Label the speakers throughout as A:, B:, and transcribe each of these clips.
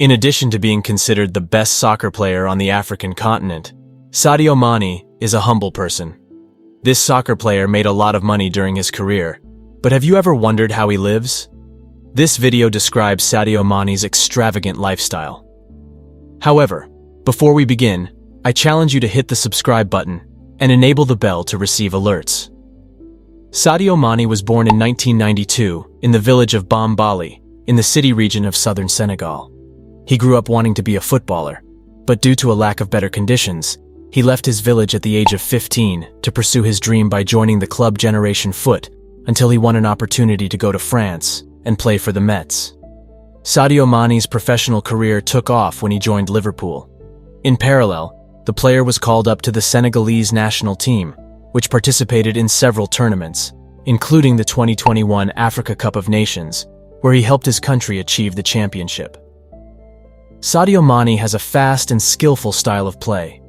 A: In addition to being considered the best soccer player on the African continent, Sadio Mane is a humble person. This soccer player made a lot of money during his career, but have you ever wondered how he lives? This video describes Sadio Mane's extravagant lifestyle. However, before we begin, I challenge you to hit the subscribe button and enable the bell to receive alerts. Sadio Mane was born in 1992 in the village of Bambali, in the city region of southern Senegal. He grew up wanting to be a footballer, but due to a lack of better conditions, he left his village at the age of 15 to pursue his dream by joining the club Generation Foot until he won an opportunity to go to France and play for the Mets. Sadio Mane's professional career took off when he joined Liverpool. In parallel, the player was called up to the Senegalese national team, which participated in several tournaments, including the 2021 Africa Cup of Nations, where he helped his country achieve the championship. Sadio Mane has a fast and skillful style of play,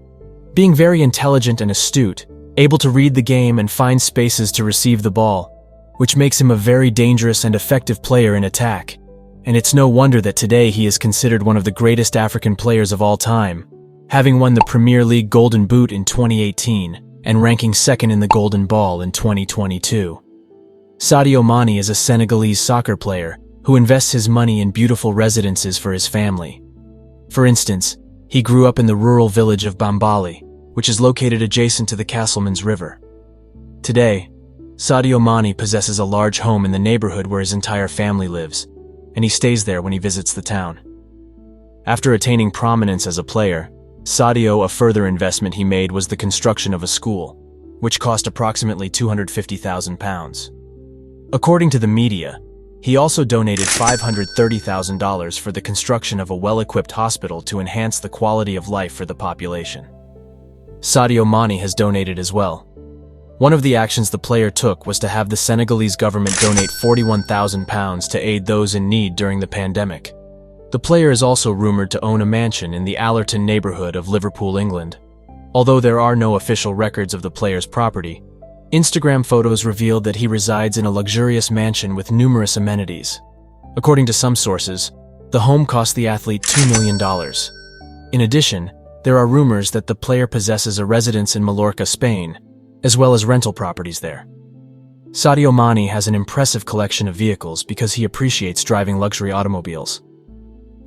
A: being very intelligent and astute, able to read the game and find spaces to receive the ball, which makes him a very dangerous and effective player in attack. And it's no wonder that today he is considered one of the greatest African players of all time, having won the Premier League Golden Boot in 2018 and ranking second in the Golden Ball in 2022. Sadio Mane is a Senegalese soccer player who invests his money in beautiful residences for his family. For instance, he grew up in the rural village of Bambali, which is located adjacent to the Castlemans River. Today, Sadio Mane possesses a large home in the neighborhood where his entire family lives, and he stays there when he visits the town. After attaining prominence as a player, a further investment he made was the construction of a school, which cost approximately £250,000. According to the media, he also donated $530,000 for the construction of a well-equipped hospital to enhance the quality of life for the population. Sadio Mane has donated as well. One of the actions the player took was to have the Senegalese government donate £41,000 to aid those in need during the pandemic. The player is also rumored to own a mansion in the Allerton neighborhood of Liverpool, England. Although there are no official records of the player's property, Instagram photos revealed that he resides in a luxurious mansion with numerous amenities. According to some sources, the home cost the athlete $2 million. In addition, there are rumors that the player possesses a residence in Mallorca, Spain, as well as rental properties there. Sadio Mane has an impressive collection of vehicles because he appreciates driving luxury automobiles.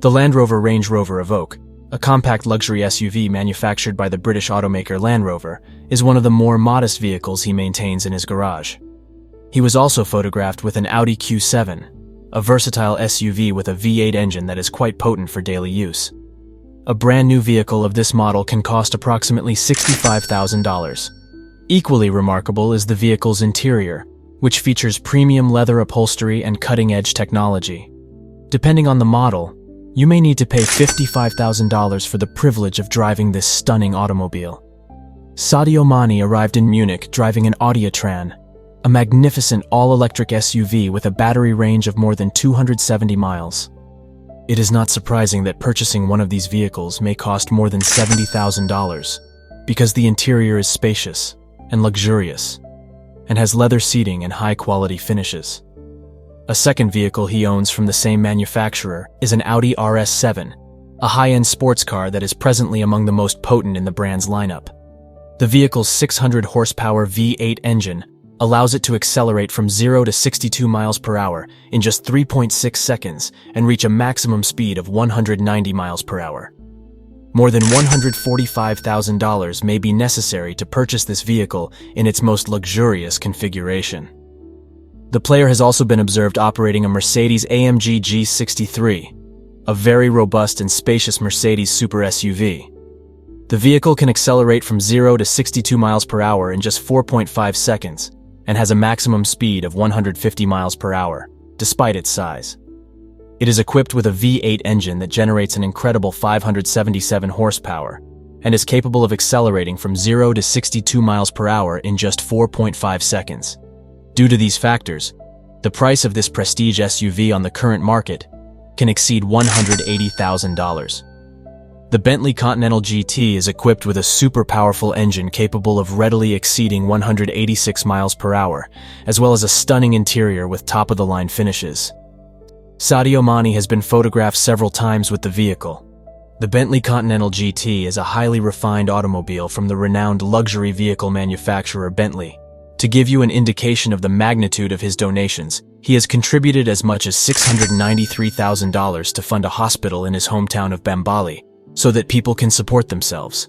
A: The Land Rover Range Rover Evoque, a compact luxury SUV manufactured by the British automaker Land Rover, is one of the more modest vehicles he maintains in his garage. He was also photographed with an Audi Q7, a versatile SUV with a V8 engine that is quite potent for daily use. A brand new vehicle of this model can cost approximately $65,000. Equally remarkable is the vehicle's interior, which features premium leather upholstery and cutting-edge technology. Depending on the model, you may need to pay $55,000 for the privilege of driving this stunning automobile. Sadio Mane arrived in Munich driving an Audi e-tron, a magnificent all-electric SUV with a battery range of more than 270 miles. It is not surprising that purchasing one of these vehicles may cost more than $70,000, because the interior is spacious and luxurious, and has leather seating and high-quality finishes. A second vehicle he owns from the same manufacturer is an Audi RS7, a high-end sports car that is presently among the most potent in the brand's lineup. The vehicle's 600 horsepower V8 engine allows it to accelerate from 0 to 62 miles per hour in just 3.6 seconds and reach a maximum speed of 190 miles per hour. More than $145,000 may be necessary to purchase this vehicle in its most luxurious configuration. The player has also been observed operating a Mercedes-AMG G63, a very robust and spacious Mercedes super SUV. The vehicle can accelerate from 0 to 62 miles per hour in just 4.5 seconds and has a maximum speed of 150 miles per hour, despite its size. It is equipped with a V8 engine that generates an incredible 577 horsepower and is capable of accelerating from 0 to 62 miles per hour in just 4.5 seconds. Due to these factors, the price of this prestige SUV on the current market can exceed $180,000. The Bentley Continental GT is equipped with a super powerful engine capable of readily exceeding 186 miles per hour, as well as a stunning interior with top-of-the-line finishes. Sadio Mane has been photographed several times with the vehicle. The Bentley Continental GT is a highly refined automobile from the renowned luxury vehicle manufacturer Bentley. To give you an indication of the magnitude of his donations, he has contributed as much as $693,000 to fund a hospital in his hometown of Bambali, so that people can support themselves.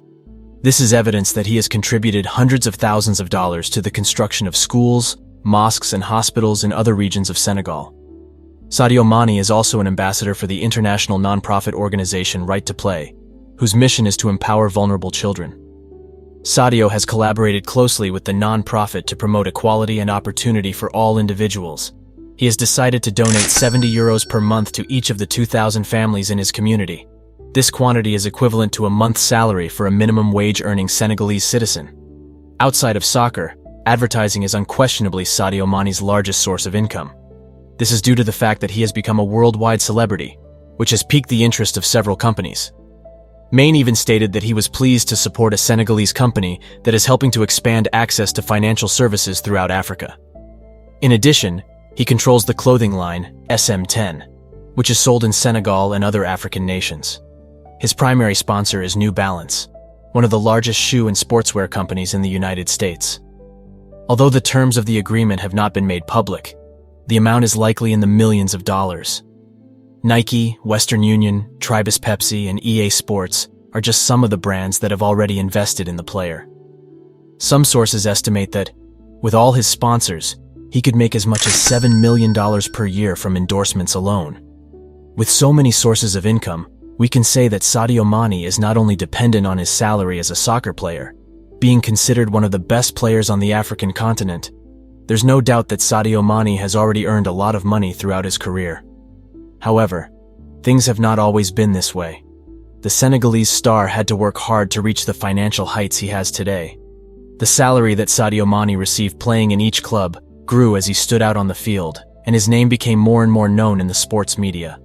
A: This is evidence that he has contributed hundreds of thousands of dollars to the construction of schools, mosques, and hospitals in other regions of Senegal. Sadio Mane is also an ambassador for the international nonprofit organization Right to Play, whose mission is to empower vulnerable children. Sadio has collaborated closely with the non-profit to promote equality and opportunity for all individuals. He has decided to donate €70 per month to each of the 2,000 families in his community. This quantity is equivalent to a month's salary for a minimum wage-earning Senegalese citizen. Outside of soccer, advertising is unquestionably Sadio Mane's largest source of income. This is due to the fact that he has become a worldwide celebrity, which has piqued the interest of several companies. Mane even stated that he was pleased to support a Senegalese company that is helping to expand access to financial services throughout Africa. In addition, he controls the clothing line SM10, which is sold in Senegal and other African nations. His primary sponsor is New Balance, one of the largest shoe and sportswear companies in the United States. Although the terms of the agreement have not been made public, the amount is likely in the millions of dollars. Nike, Western Union, Tribus Pepsi, and EA Sports are just some of the brands that have already invested in the player. Some sources estimate that, with all his sponsors, he could make as much as $7 million per year from endorsements alone. With so many sources of income, we can say that Sadio Mane is not only dependent on his salary as a soccer player, being considered one of the best players on the African continent. There's no doubt that Sadio Mane has already earned a lot of money throughout his career. However, things have not always been this way. The Senegalese star had to work hard to reach the financial heights he has today. The salary that Sadio Mane received playing in each club grew as he stood out on the field, and his name became more and more known in the sports media.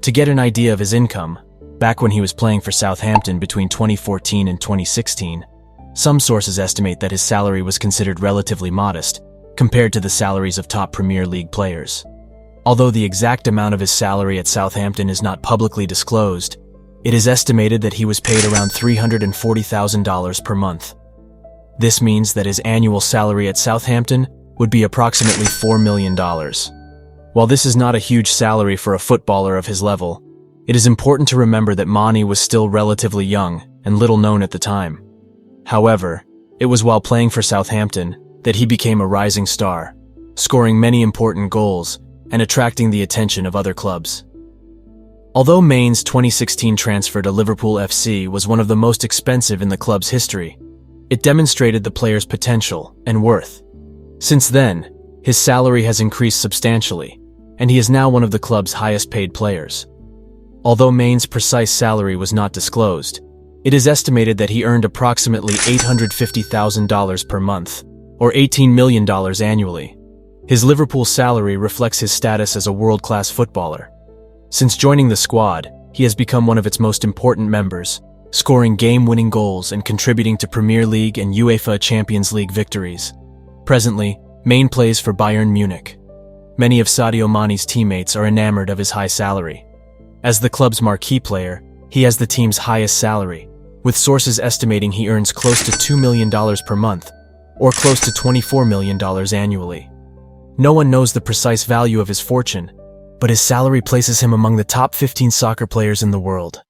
A: To get an idea of his income, back when he was playing for Southampton between 2014 and 2016, some sources estimate that his salary was considered relatively modest, compared to the salaries of top Premier League players. Although the exact amount of his salary at Southampton is not publicly disclosed, it is estimated that he was paid around $340,000 per month. This means that his annual salary at Southampton would be approximately $4 million. While this is not a huge salary for a footballer of his level, it is important to remember that Mane was still relatively young and little known at the time. However, it was while playing for Southampton that he became a rising star, scoring many important goals and attracting the attention of other clubs. Although Mane's 2016 transfer to Liverpool FC was one of the most expensive in the club's history, it demonstrated the player's potential and worth. Since then, his salary has increased substantially, and he is now one of the club's highest-paid players. Although Mane's precise salary was not disclosed, it is estimated that he earned approximately $850,000 per month, or $18 million annually. His Liverpool salary reflects his status as a world-class footballer. Since joining the squad, he has become one of its most important members, scoring game-winning goals and contributing to Premier League and UEFA Champions League victories. Presently, Mane plays for Bayern Munich. Many of Sadio Mane's teammates are enamored of his high salary. As the club's marquee player, he has the team's highest salary, with sources estimating he earns close to $2 million per month, or close to $24 million annually. No one knows the precise value of his fortune, but his salary places him among the top 15 soccer players in the world.